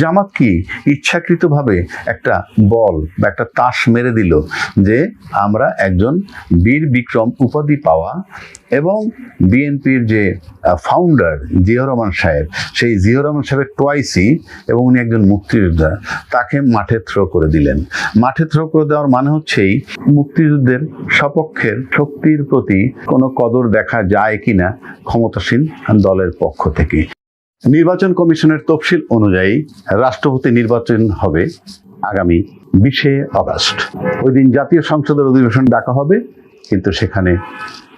জামাত কি ইচ্ছাকৃতভাবে একটা বল বা একটা তাস মেরে দিল যে আমরা একজন বীর বিক্রম উপাধি পাওয়া এবং বিএনপির যে ফাউন্ডার জিয়াউর রহমান সাহেব, সেই জিয়াউর রহমান সাহেবের টোয়াইসই এবং উনি একজন মুক্তিযোদ্ধা, তাকে মাঠে থ্রো করে দিলেন। মাঠে থ্রো করে দেওয়ার মানে হচ্ছেই মুক্তিযুদ্ধের সপক্ষের শক্তির প্রতি কোনো কদর দেখা যায় কিনা ক্ষমতাসীন দলের পক্ষ থেকে। নির্বাচন কমিশনের তফসিল অনুযায়ী রাষ্ট্রপতি নির্বাচন হবে আগামী 20শে আগস্ট। ওই দিন জাতীয় সংসদের অধিবেশন ডাকা হবে, কিন্তু সেখানে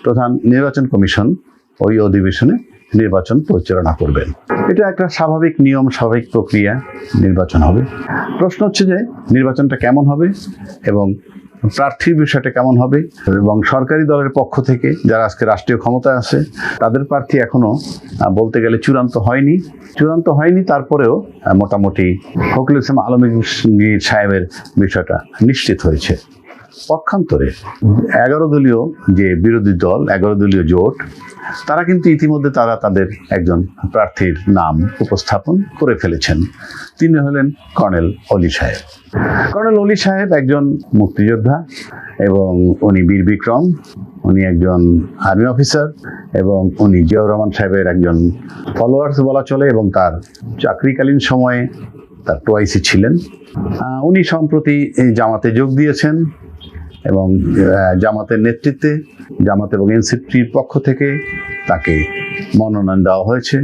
প্রধান নির্বাচন কমিশন ওই অধিবেশনে নির্বাচন পরিচালনা করবেন। এটা একটা স্বাভাবিক নিয়ম, স্বাভাবিক প্রক্রিয়া, নির্বাচন হবে। প্রশ্ন হচ্ছে যে নির্বাচনটা কেমন হবে এবং প্রার্থীর বিষয়টা কেমন হবে, এবং সরকারি দলের পক্ষ থেকে যারা আজকে রাষ্ট্রীয় ক্ষমতায় আছে তাদের প্রার্থী এখনো বলতে গেলে চূড়ান্ত হয়নি। তারপরেও মোটামুটি ফখরুল ইসলাম আলমগীর সাহেবের বিষয়টা নিশ্চিত হয়েছে। পক্ষান্তরে 11 দলীয় যে বিরোধী দল, 11 দলীয় জোট, তারা কিন্তু ইতিমধ্যে তাদের একজন প্রার্থীর নাম উপস্থাপন করে ফেলেছেন। তিনি হলেন কর্নেল অলি সাহেব। কর্নেল অলি সাহেব একজন মুক্তিযোদ্ধা এবং উনি বীর বিক্রম, উনি একজন আর্মি অফিসার এবং উনি জিয়াউর রহমান সাহেবের একজন ফলোয়ার্স বলা চলে, এবং তার চাকরিকালীন সময়ে তার টোয়াইসি ছিলেন। উনি সম্প্রতি জামাতে যোগ দিয়েছেন এবং জামাতের নেতৃত্বে, জামাত এবং এনসিপির পক্ষ থেকে তাকে মনোনয়ন দেওয়া হয়েছে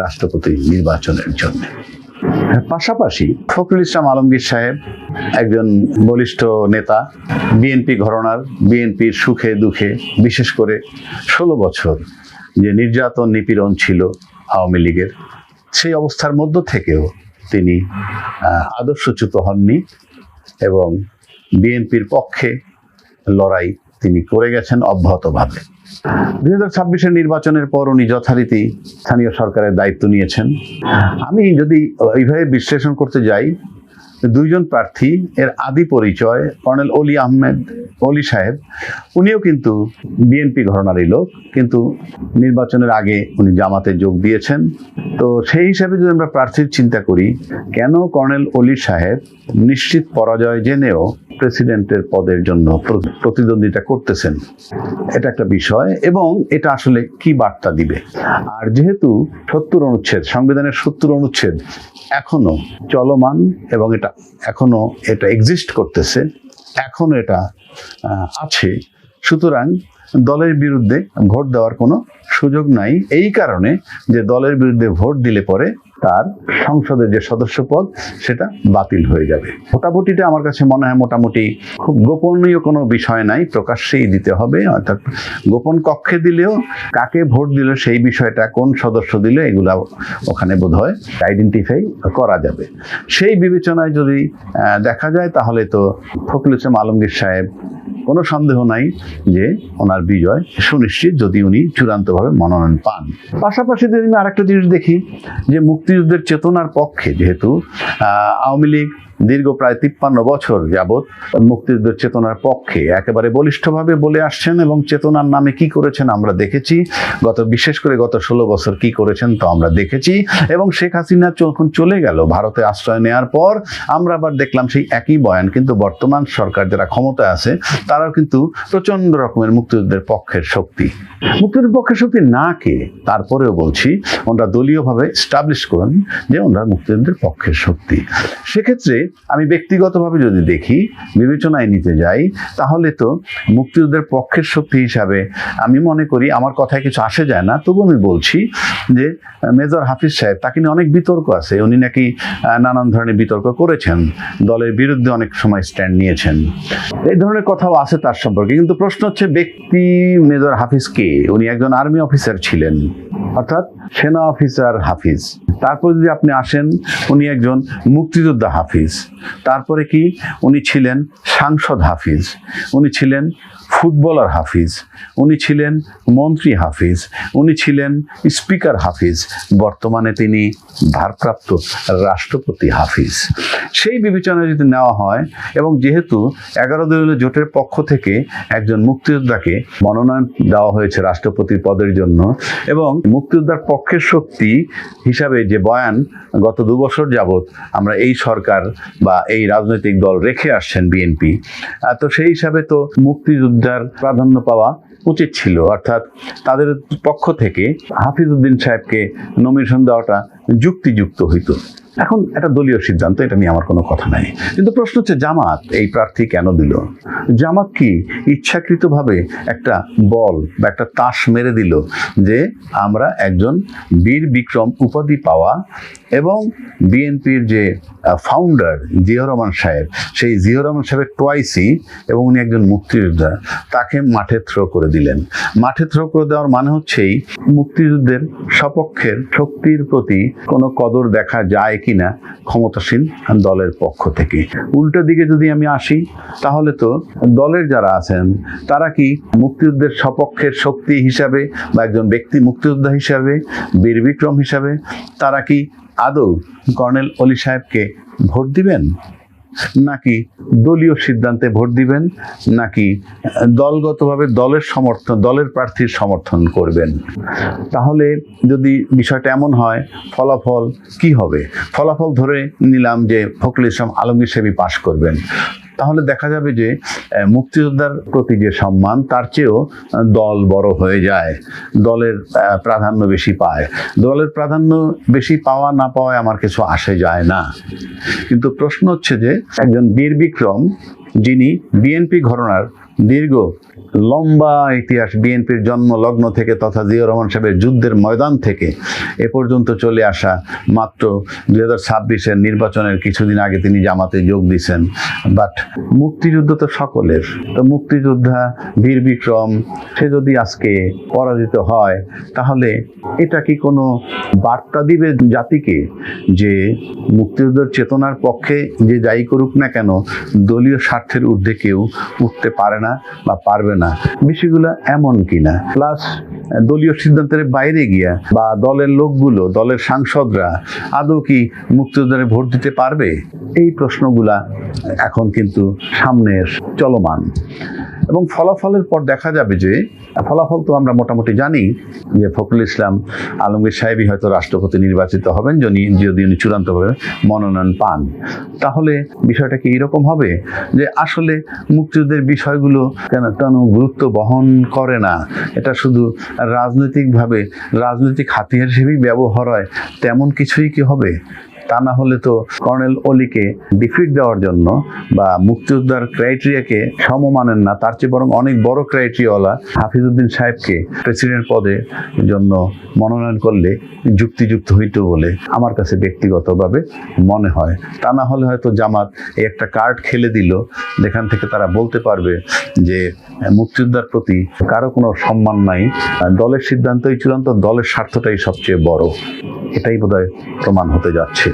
রাষ্ট্রপতি নির্বাচনের জন্য। পাশাপাশি ফখরুল ইসলাম আলমগীর সাহেব একজন বলিষ্ঠ নেতা, বিএনপি ঘরানার, বিএনপির সুখে দুঃখে, বিশেষ করে 16 বছর যে নির্যাতন নিপীড়ন ছিল আওয়ামী লীগের, সেই অবস্থার মধ্য থেকেও তিনি আদর্শচ্যুত হননি এবং বিএনপির পক্ষে লড়াই তিনি করে গেছেন অব্যাহতভাবে। 2026-এর নির্বাচনের পর উনি যথারীতি স্থানীয় সরকারের দায়িত্ব নিয়েছেন। আমি যদি এইভাবে বিশ্লেষণ করতে যাই, দুইজন প্রার্থী এর আদি পরিচয় কর্নেল অলি সাহেব, উনিও কিন্তু বিএনপি ঘরানারই লোক, কিন্তু নির্বাচনের আগে উনি জামাতে যোগ দিয়েছেন। তো সেই হিসাবে যদি আমরা প্রার্থীর চিন্তা করি, কেন কর্নেল অলি সাহেব নিশ্চিত পরাজয় জেনেও প্রেসিডেন্টের পদের জন্য প্রতিদ্বন্দ্বিতা করতেছেন, এটা একটা বিষয়, এবং এটা আসলে কি বার্তা দিবে। আর যেহেতু 70 অনুচ্ছেদ, সংবিধানের 70 অনুচ্ছেদ এখনো চলমান এবং এটা এখনো এক্সিস্ট করতেছে, এখনো এটা আছে, সুতরাং দলের বিরুদ্ধে ভোট দেওয়ার কোনো সুযোগ নাই। এই কারণে যে দলের বিরুদ্ধে ভোট দিলে পরে তার সংসদের যে সদস্য পদ সেটা বাতিল হয়ে যাবে। ভোটাভুটিটা আমার কাছে মনে হয় মোটামুটি খুব গোপনীয় কোনো বিষয় নাই, প্রকাশ্যেই দিতে হবে। অর্থাৎ গোপন কক্ষে দিলেও কাকে ভোট দিল সেই বিষয়টা, কোন সদস্য দিল, এগুলা ওখানে বোধহয় আইডেন্টিফাই করা যাবে। সেই বিবেচনায় যদি দেখা যায় তাহলে তো ফখরুল ইসলাম আলমগীর সাহেব, কোনো সন্দেহ নাই যে ওনার বিজয় সুনিশ্চিত যদি উনি চূড়ান্তভাবে মনোনয়ন পান। পাশাপাশি যদি আমি আরেকটা জিনিস দেখি যে মুক্তিযুদ্ধের চেতনার পক্ষে, যেহেতু আওয়ামী লীগ দীর্ঘ প্রায় 53 বছর যাবৎ মুক্তিযুদ্ধের চেতনার পক্ষে একেবারে বলিষ্ঠভাবে বলে আসছেন এবং চেতনার নামে কি করেছেন আমরা দেখেছি, বিশেষ করে গত 16 বছর কি করেছেন তো আমরা দেখেছি। এবং শেখ হাসিনা যখন চলে গেল ভারতে আশ্রয় নেওয়ার পর, আমরা আবার দেখলাম সেই একই বয়ান, কিন্তু বর্তমান সরকার যারা ক্ষমতায় আছে তারাও কিন্তু প্রচন্ড রকমের মুক্তিযুদ্ধের পক্ষের শক্তি। মুক্তিযুদ্ধের পক্ষের শক্তি না কে, তারপরেও বলছি ওনারা দলীয়ভাবে স্টাবলিশ করেন যে ওনারা মুক্তিযুদ্ধের পক্ষের শক্তি। সেক্ষেত্রে আমি ব্যক্তিগতভাবে যদি দেখি, বিবেচনায় নিতে যাই, তাহলে তো মুক্তিযুদ্ধের পক্ষের শক্তি হিসাবে আমি মনে করি, আমার কথায় কিছু আসে যায় না, তবু আমি বলছি যে মেজর হাফিজ সাহেব, তাকে নিয়ে অনেক বিতর্ক আছে। উনি নাকি নানান ধরনের বিতর্ক করেছেন, দলের বিরুদ্ধে অনেক সময় স্ট্যান্ড নিয়েছেন, এই ধরনের কথাও আছে তার সম্পর্কে। কিন্তু প্রশ্ন হচ্ছে ব্যক্তি মেজর হাফিজ কে? উনি একজন আর্মি অফিসার ছিলেন, অর্থাৎ সেনা অফিসার হাফিজ। তারপর যদি আপনি আসেন, উনি একজন মুক্তিযোদ্ধা হাফিজ। তারপরে কি, উনি ছিলেন সাংসদ হাফিজ, উনি ছিলেন ফুটবলার হাফিজ, উনি ছিলেন মন্ত্রী হাফিজ, উনি ছিলেন স্পিকার হাফিজ, বর্তমানে তিনি ভারপ্রাপ্ত রাষ্ট্রপতি হাফিজ। সেই বিবেচনায় যদি নেওয়া হয়, এবং যেহেতু 11 দলীয় জোটের পক্ষ থেকে একজন মুক্তিযোদ্ধাকে মনোনয়ন দেওয়া হয়েছে রাষ্ট্রপতি পদের জন্য, এবং মুক্তিযোদ্ধার পক্ষের শক্তি হিসাবে যে বয়ান গত 2 বছর যাবৎ আমরা এই সরকার বা এই রাজনৈতিক দল রেখে আসছেন বিএনপি, তো সেই হিসাবে তো মুক্তিযোদ্ধার প্রাধান্য পাওয়া উচিত ছিল, অর্থাৎ তাদের পক্ষ থেকে হাফিজ উদ্দিন সাহেবকে নমিনেশন দেওয়াটা যুক্তিযুক্ত হইতো। এখন এটা দলীয় সিদ্ধান্ত, এটা নিয়ে আমার কোনো কথা নাই। কিন্তু প্রশ্ন হচ্ছে জামাত এই প্রার্থী কেন দিল? জামাত কি ইচ্ছাকৃতভাবে একটা বল বা একটা তাস মেরে দিল যে আমরা একজন বীর বিক্রম উপাধি পাওয়া এবং বিএনপির যে ফাউন্ডার জিয়াউর রহমান সাহেব, সেই জিয়াউর রহমান সাহেবের টোয়াইসই, এবং উনি একজন মুক্তিযোদ্ধা, তাকে মাঠে থ্রো করে দিলেন। মাঠে থ্রো করে দেওয়ার মানে হচ্ছেই মুক্তিযুদ্ধের সপক্ষের শক্তির প্রতি কোনো কদর দেখা যায় কিনা ক্ষমতাসীন দলের পক্ষ থেকে। উল্টো দিকে যদি আমি আসি, তাহলে তো দলের যারা আছেন তারা কি মুক্তিযুদ্ধের সপক্ষের শক্তি হিসাবে বা একজন ব্যক্তি মুক্তিযোদ্ধা হিসাবে, বীর বিক্রম হিসাবে তারা কি আদৌ কর্নেল অলি সাহেবকে ভোট দিবেন, নাকি দলীয় সিদ্ধান্তে ভোট দিবেন, নাকি দলগতভাবে দলের প্রার্থীর সমর্থন করবেন? তাহলে যদি বিষয়টা এমন হয়, ফলাফল কি হবে? ফলাফল ধরে নিলাম যে ফখরুল ইসলাম আলমগীর সাহেবই পাশ করবেন, তাহলে দেখা যাবে যে মুক্তিযোদ্ধার প্রতি যে সম্মান তার চেয়েও দল বড় হয়ে যায়, দলের প্রাধান্য বেশি পায়। দলের প্রাধান্য বেশি পাওয়া না পাওয়ায় আমার কিছু আসে যায় না। কিন্তু প্রশ্ন হচ্ছে যে একজন বীর বিক্রম, যিনি বিএনপি ঘরানার দীর্ঘ লম্বা ইতিহাস, বিএনপির জন্ম লগ্ন থেকে তথা জিয়াউর রহমান সাহেবের যুদ্ধের ময়দান থেকে এ পর্যন্ত চলে আসা, মাত্র 2026-এর নির্বাচনের কিছুদিন আগে তিনি জামাতে যোগ দিয়েছেন। বাট মুক্তিযুদ্ধ তো সকলের, তো মুক্তিযোদ্ধা বীর বিক্রম সে যদি আজকে পরাজিত হয়, তাহলে এটা কি কোনো বার্তা দিবে জাতিকে যে মুক্তিযুদ্ধের চেতনার পক্ষে যে যাই করুক না কেন, দলীয় স্বার্থের ঊর্ধ্বে কেউ উঠতে পারে না বা পারবে না? বিষয়গুলো এমন কিনা, প্লাস দলীয় সিদ্ধান্তের বাইরে গিয়া বা দলের লোকগুলো, দলের সাংসদরা আদৌ কি মুক্তিযোদ্ধারে ভোট দিতে পারবে? এই প্রশ্নগুলা এখন কিন্তু সামনে চলমান। এবং ফলাফলের পর দেখা যাবে যে ফলাফল তো আমরা মোটামুটি জানি যে ফখরুল ইসলাম আলমগীর সাহেবই হয়তো রাষ্ট্রপতি নির্বাচিত হবেন যদি উনি চূড়ান্তভাবে মনোনয়ন পান। তাহলে বিষয়টা কি এরকম হবে যে আসলে মুক্তিযুদ্ধের বিষয়গুলো কেন গুরুত্ব বহন করে না, এটা শুধু রাজনৈতিকভাবে রাজনৈতিক হাতিয়ার হিসেবেই ব্যবহার হয়, তেমন কিছুই কি হবে? তা না হলে তো কর্নেল অলিকে ডিফিট দেওয়ার জন্য বা মুক্তিযোদ্ধার ক্রাইটেরিয়াকে সমমানেন না, তার চেয়ে বরং অনেক বড় ক্রাইটেরিয়াওয়ালা হাফিজ উদ্দিন সাহেবকে প্রেসিডেন্ট পদের জন্য মনোনয়ন করলে যুক্তিযুক্ত হইত বলে আমার কাছে ব্যক্তিগতভাবে মনে হয়। তা না হলে হয়তো জামাত এই একটা কার্ড খেলে দিল, যেখান থেকে তারা বলতে পারবে যে মুক্তিযোদ্ধার প্রতি কারো কোনো সম্মান নাই, দলের সিদ্ধান্তই চূড়ান্ত, দলের স্বার্থটাই সবচেয়ে বড়। এটাই বোধহয় প্রমাণ হতে যাচ্ছে।